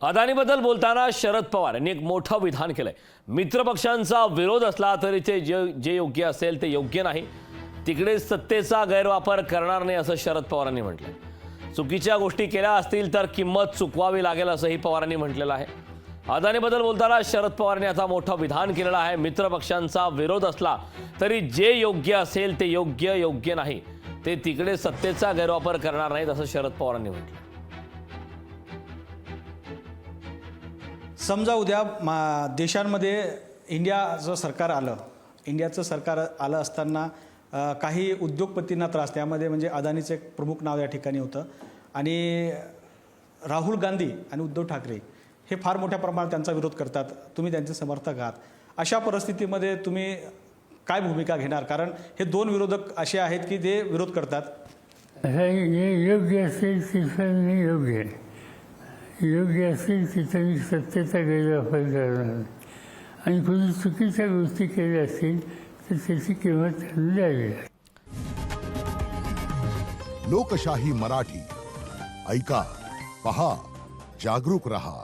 अदानीबद्दल बोलताना शरद पवार यांनी एक मोठं विधान केलंय। मित्रपक्षांचा विरोध असला तरी ते जे योग्य असेल ते योग्य नाही, तिकडे सत्तेचा गैरवापर करणार नाही असं शरद पवारांनी म्हटलंय। चुकीच्या गोष्टी केल्या असतील तर किंमत चुकवावी लागेल असंही पवारांनी म्हटलेलं आहे। अदानीबद्दल बोलताना शरद पवारांनी आता मोठं विधान केलेलं आहे। मित्रपक्षांचा विरोध असला तरी जे योग्य असेल ते योग्य नाही, ते तिकडे सत्तेचा गैरवापर करणार नाहीत असं शरद पवारांनी म्हटलं। समजा उद्या देशांमध्ये इंडियाचं सरकार आलं असताना काही उद्योगपतींना त्रास, त्यामध्ये म्हणजे अदानीचं एक प्रमुख नाव या ठिकाणी होतं आणि राहुल गांधी आणि उद्धव ठाकरे हे फार मोठ्या प्रमाणात त्यांचा विरोध करतात, तुम्ही त्यांचे समर्थक आहात। अशा परिस्थितीमध्ये तुम्ही काय भूमिका घेणार? कारण हे दोन विरोधक असे आहेत की ते विरोध करतात। योग्य असेल तिथं योग्य योग्य असेल तिथं सत्तेचा गैरवापर करणार आणि कोणी चुकीच्या गोष्टी केल्या असतील तर त्याची किंमत द्यावी। लोकशाही मराठी ऐका, पहा, जागरूक रहा।